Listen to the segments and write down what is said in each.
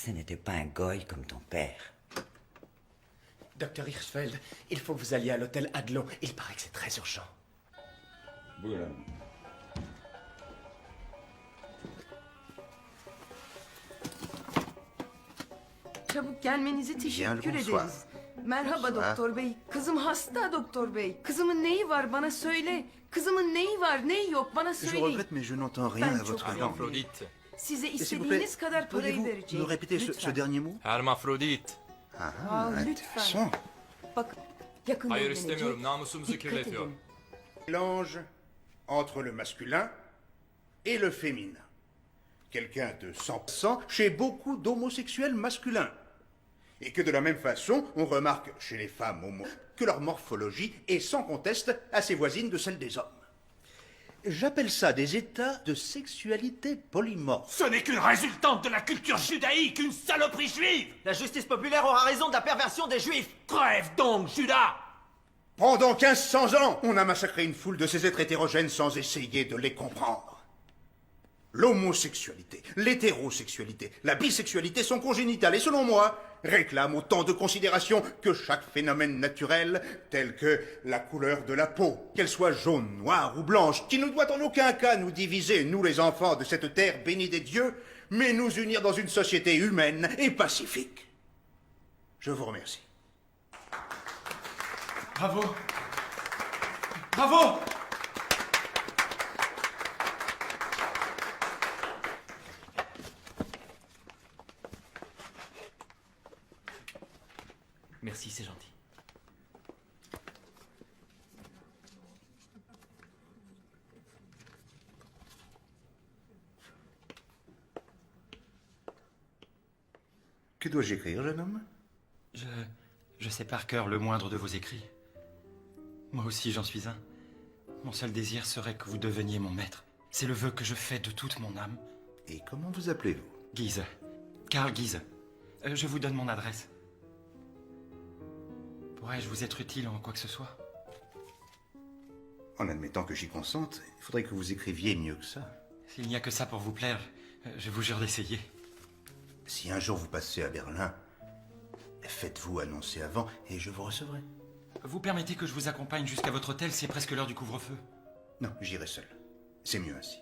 Ce n'était pas un goy comme ton père. Docteur Hirschfeld, il faut que vous alliez à l'hôtel Adlon. Il paraît que c'est très urgent. Voilà. Çabuk gelmenizi teşekkür ederiz. Merhaba doktor bey. Kızım hasta doktor bey. Kızımın neyi var bana söyle. Kızımın neyi var neyi yok bana Je söyleyin. regrette mais je n'entends rien à votre langue. Hermaphrodite. Size S'il vous istediğiniz plaît, kadar parayı pourriez-vous vereceğim. nous répéter ce Lütfen. dernier mot? Hermafrodit. Lütfen. Intéressant. Bak yakında Hayır evlenecek. istemiyorum. Namusumuzu Dikkat kirletiyor. edin. Mélange entre le masculin et le féminin. Quelqu'un de 100% chez beaucoup d'homosexuels masculins. Et que de la même façon, on remarque chez les femmes homo que leur morphologie est sans conteste assez voisine de celle des hommes. J'appelle ça des états de sexualité polymorphe. Ce n'est qu'une résultante de la culture judaïque, une saloperie juive! La justice populaire aura raison de la perversion des juifs. Crève donc, Judas! Pendant 1500 ans, on a massacré une foule de ces êtres hétérogènes sans essayer de les comprendre. L'homosexualité, l'hétérosexualité, la bisexualité sont congénitales et selon moi, réclament autant de considération que chaque phénomène naturel, tel que la couleur de la peau, qu'elle soit jaune, noire ou blanche, qui ne doit en aucun cas nous diviser, nous les enfants de cette terre bénie des dieux, mais nous unir dans une société humaine et pacifique. Je vous remercie. Bravo! Bravo! Merci, c'est gentil. Que dois-je écrire, jeune homme? Je sais par cœur le moindre de vos écrits. Moi aussi, j'en suis un. Mon seul désir serait que vous deveniez mon maître. C'est le vœu que je fais de toute mon âme. Et comment vous appelez-vous? Guise. Karl Guise. Je vous donne mon adresse. Pourrais-je vous être utile en quoi que ce soit? En admettant que j'y consente, il faudrait que vous écriviez mieux que ça. S'il n'y a que ça pour vous plaire, je vous jure d'essayer. Si un jour vous passez à Berlin, faites-vous annoncer avant et je vous recevrai. Vous permettez que je vous accompagne jusqu'à votre hôtel? C'est presque l'heure du couvre-feu. Non, j'irai seul. C'est mieux ainsi.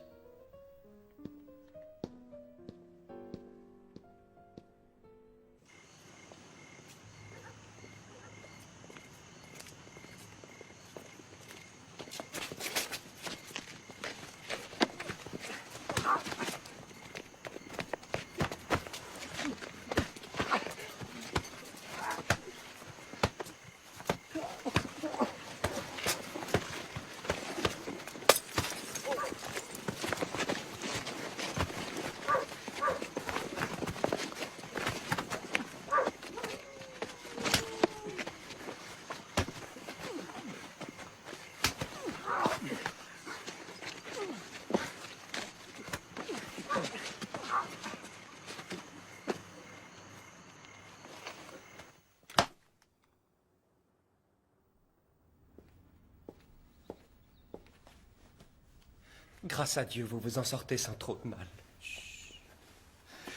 Grâce à Dieu, vous vous en sortez sans trop de mal. Chut.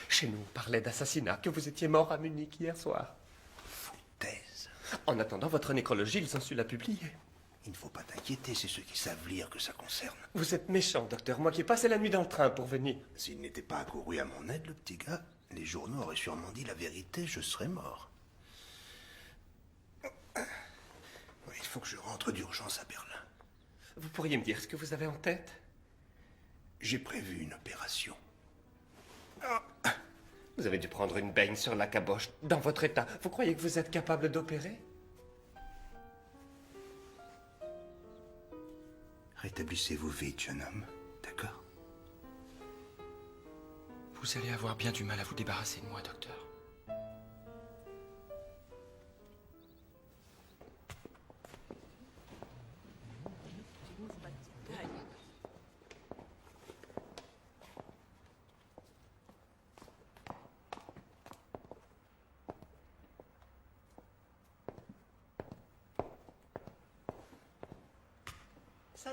Chez nous, on parlait d'assassinat, que vous étiez mort à Munich hier soir. Foutaise. En attendant votre nécrologie, ils ont su la publier. Il ne faut pas t'inquiéter, c'est ceux qui savent lire que ça concerne. Vous êtes méchant, docteur. Moi qui ai passé la nuit dans le train pour venir. S'il n'était pas accouru à mon aide, le petit gars, les journaux auraient sûrement dit la vérité, je serais mort. Il faut que je rentre d'urgence à Berlin. Vous pourriez me dire ce que vous avez en tête? J'ai prévu une opération. Vous avez dû prendre une baigne sur la caboche. Dans votre état, vous croyez que vous êtes capable d'opérer? Rétablissez-vous vite, jeune homme. D'accord? Vous allez avoir bien du mal à vous débarrasser de moi, docteur.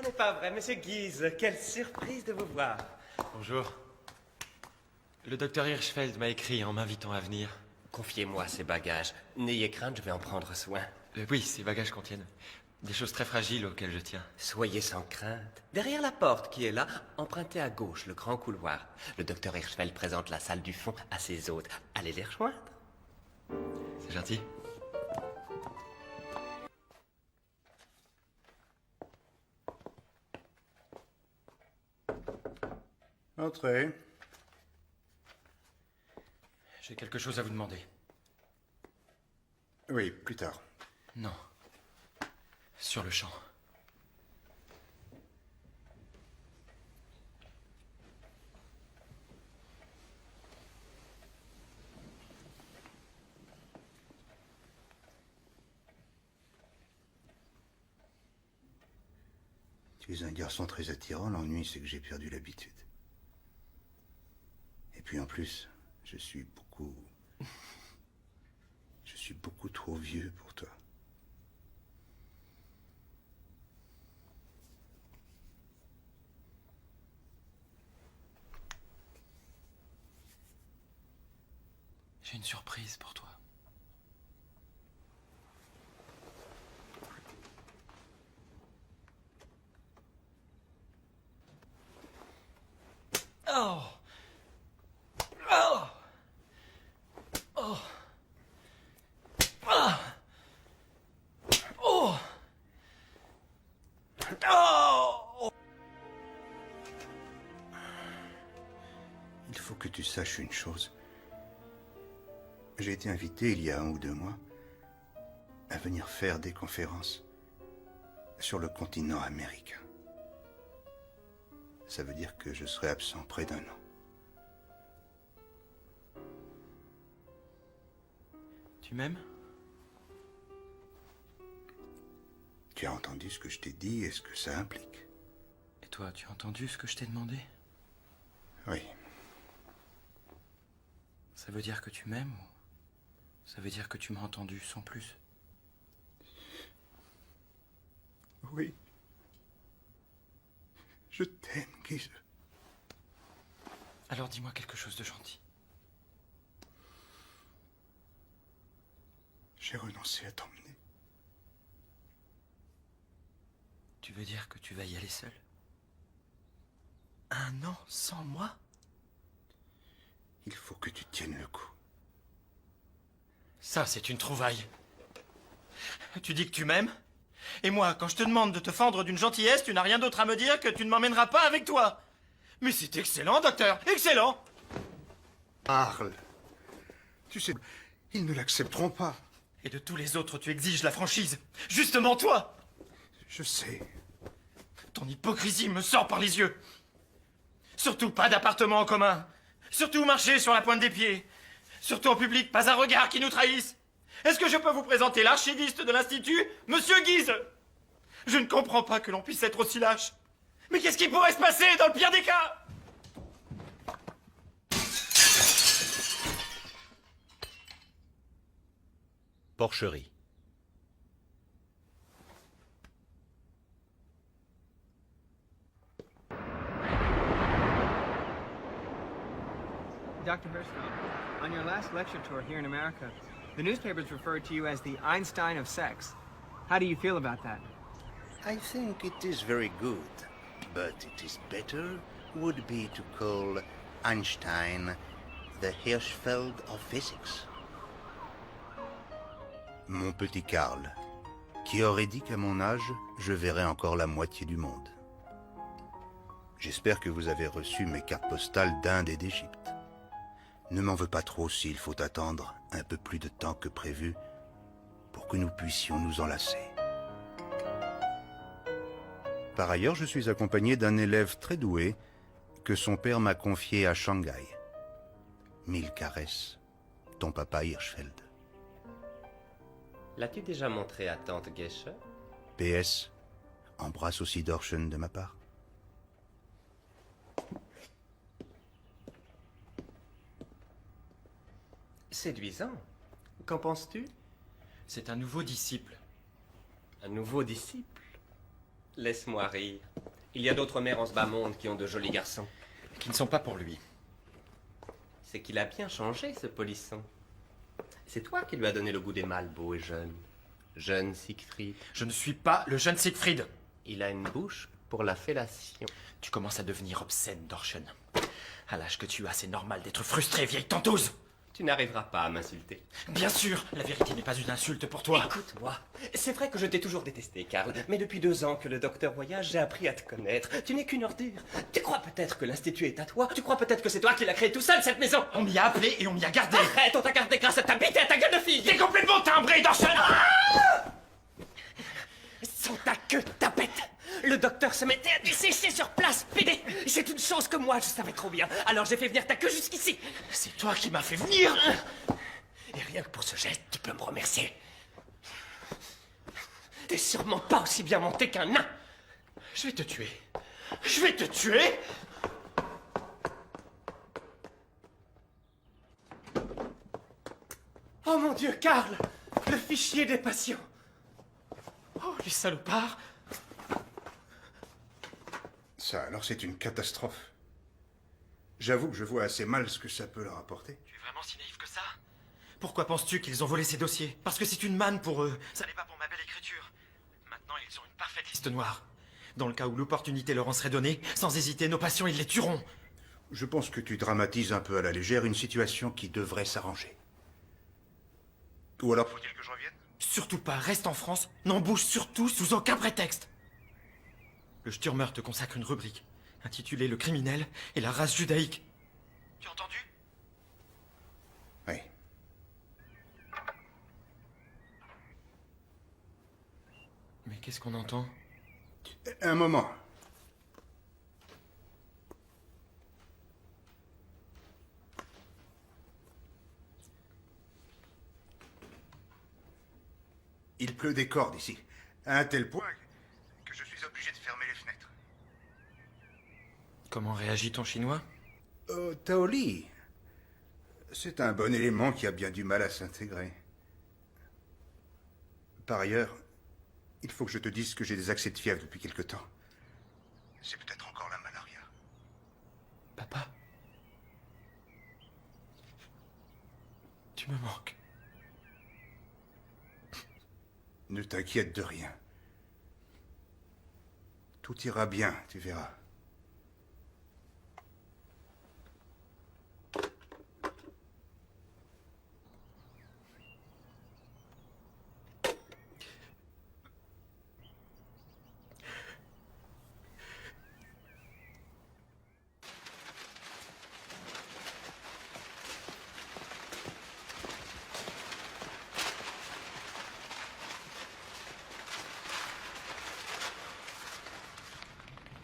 Ça n'est pas vrai, monsieur Guise. Quelle surprise de vous voir. Bonjour. Le docteur Hirschfeld m'a écrit en m'invitant à venir. Confiez-moi ces bagages. N'ayez crainte, je vais en prendre soin. Oui, ces bagages contiennent des choses très fragiles auxquelles je tiens. Soyez sans crainte. Derrière la porte qui est là, empruntez à gauche le grand couloir. Le docteur Hirschfeld présente la salle du fond à ses hôtes. Allez les rejoindre. C'est gentil. Entrez. J'ai quelque chose à vous demander. Oui, plus tard. Non. Sur le champ. Tu es un garçon très attirant, l'ennui c'est que j'ai perdu l'habitude. Et puis en plus, je suis beaucoup trop vieux pour toi. J'ai une surprise pour toi. Oh! Oh! Oh! Ah! Oh! Oh! Il faut que tu saches une chose. J'ai été invité il y a 1 ou 2 mois à venir faire des conférences sur le continent américain. Ça veut dire que je serai absent près d'1 an. Tu m'aimes? Tu as entendu ce que je t'ai dit et ce que ça implique? Et toi, tu as entendu ce que je t'ai demandé? Oui. Ça veut dire que tu m'aimes ou ça veut dire que tu m'as entendu sans plus? Oui. Je t'aime, Guise. Alors dis-moi quelque chose de gentil. J'ai renoncé à t'emmener. Tu veux dire que tu vas y aller seul? 1 an sans moi? Il faut que tu tiennes le coup. Ça, c'est une trouvaille. Tu dis que tu m'aimes? Et moi, quand je te demande de te fendre d'une gentillesse, tu n'as rien d'autre à me dire que tu ne m'emmèneras pas avec toi. Mais c'est excellent, docteur, excellent! Parle. Tu sais, ils ne l'accepteront pas. Et de tous les autres, tu exiges la franchise. Justement toi! Je sais. Ton hypocrisie me sort par les yeux. Surtout pas d'appartement en commun. Surtout marcher sur la pointe des pieds. Surtout en public, pas un regard qui nous trahisse. Est-ce que je peux vous présenter l'archiviste de l'Institut, Monsieur Guise? Je ne comprends pas que l'on puisse être aussi lâche. Mais qu'est-ce qui pourrait se passer dans le pire des cas? Porcherie. Dr. Hirschfeld, on your last lecture tour here in America, the newspapers referred to you as the Einstein of sex. How do you feel about that? I think it is very good, but it is better would be to call Einstein the Hirschfeld of physics. Mon petit Karl, qui aurait dit qu'à mon âge, je verrais encore la moitié du monde. J'espère que vous avez reçu mes cartes postales d'Inde et d'Égypte. Ne m'en veux pas trop s'il faut attendre un peu plus de temps que prévu pour que nous puissions nous enlacer. Par ailleurs, je suis accompagné d'un élève très doué que son père m'a confié à Shanghai. 1000 caresses, ton papa Hirschfeld. L'as-tu déjà montré à tante Gesche? PS, embrasse aussi Dorschen de ma part. Séduisant. Qu'en penses-tu? C'est un nouveau disciple. Un nouveau disciple? Laisse-moi rire. Il y a d'autres mères en ce bas monde qui ont de jolis garçons. Qui ne sont pas pour lui. C'est qu'il a bien changé, ce polisson. C'est toi qui lui as donné le goût des mâles beaux et jeunes. Jeune Siegfried. Je ne suis pas le jeune Siegfried. Il a une bouche pour la fellation. Tu commences à devenir obscène, Dorschen. À l'âge que tu as, c'est normal d'être frustré, vieille tentouse. Tu n'arriveras pas à m'insulter. Bien sûr, la vérité n'est pas une insulte pour toi. Écoute-moi, c'est vrai que je t'ai toujours détesté, Karl, mais depuis 2 ans que le docteur voyage, j'ai appris à te connaître. Tu n'es qu'une ordure. Tu crois peut-être que l'Institut est à toi? Tu crois peut-être que c'est toi qui l'as créé tout seul, cette maison? On m'y a appelé et on m'y a gardé. Arrête, on t'a gardé grâce à ta bite et à ta gueule de fille. T'es complètement timbré, Dorschen. Sans ta queue de tapette. Le docteur se mettait à dessécher sur place, pédé. C'est une chose que moi, je savais trop bien. Alors j'ai fait venir ta queue jusqu'ici. C'est toi qui m'as fait venir. Et rien que pour ce geste, tu peux me remercier. T'es sûrement pas aussi bien monté qu'un nain. Je vais te tuer. Je vais te tuer. Oh mon Dieu, Karl! Le fichier des patients. Oh, les salopards. Ça, alors, c'est une catastrophe. J'avoue que je vois assez mal ce que ça peut leur apporter. Tu es vraiment si naïf que ça? Pourquoi penses-tu qu'ils ont volé ces dossiers? Parce que c'est une manne pour eux. Ça n'est pas pour ma belle écriture. Maintenant, ils ont une parfaite liste noire. Dans le cas où l'opportunité leur en serait donnée, sans hésiter, nos patients, ils les tueront. Je pense que tu dramatises un peu à la légère une situation qui devrait s'arranger. Ou alors faut-il que je revienne? Surtout pas, reste en France, n'en bouge surtout sous aucun prétexte. Le Stürmer te consacre une rubrique, intitulée Le criminel et la race judaïque. Tu as entendu? Oui. Mais qu'est-ce qu'on entend? Un moment. Il pleut des cordes ici, à un tel point que je suis obligé de fermer les fenêtres. Comment réagit ton chinois? Taoli, c'est un bon élément qui a bien du mal à s'intégrer. Par ailleurs, il faut que je te dise que j'ai des accès de fièvre depuis quelque temps. C'est peut-être encore la malaria. Papa? Tu me manques. Ne t'inquiète de rien. Tout ira bien, tu verras.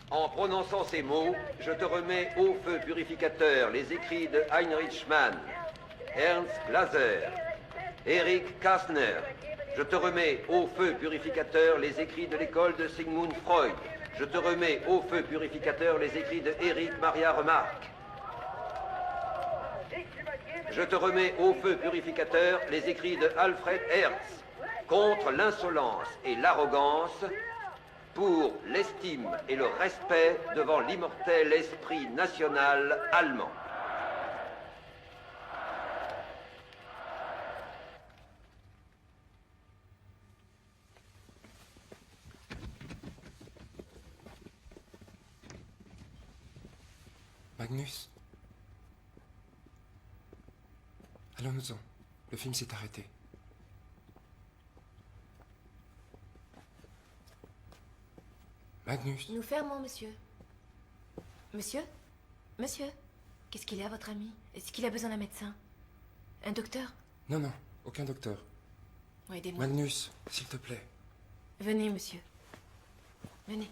En prononçant ces mots, je te remets au feu purificateur les écrits de Heinrich Mann, Ernst Glaser, Erich Kästner. Je te remets au feu purificateur les écrits de l'école de Sigmund Freud. Je te remets au feu purificateur les écrits de Erich Maria Remarque. Je te remets au feu purificateur les écrits de Alfred Hertz, contre l'insolence et l'arrogance, pour l'estime et le respect devant l'immortel esprit national allemand. Magnus? Allons-nous-en. Le film s'est arrêté. Magnus? Nous fermons, monsieur. Monsieur? Monsieur? Qu'est-ce qu'il est à votre ami? Est-ce qu'il a besoin d'un médecin? Un docteur? Non, non, aucun docteur. Oui, aidez-moi. Magnus, s'il te plaît. Venez, monsieur. Venez.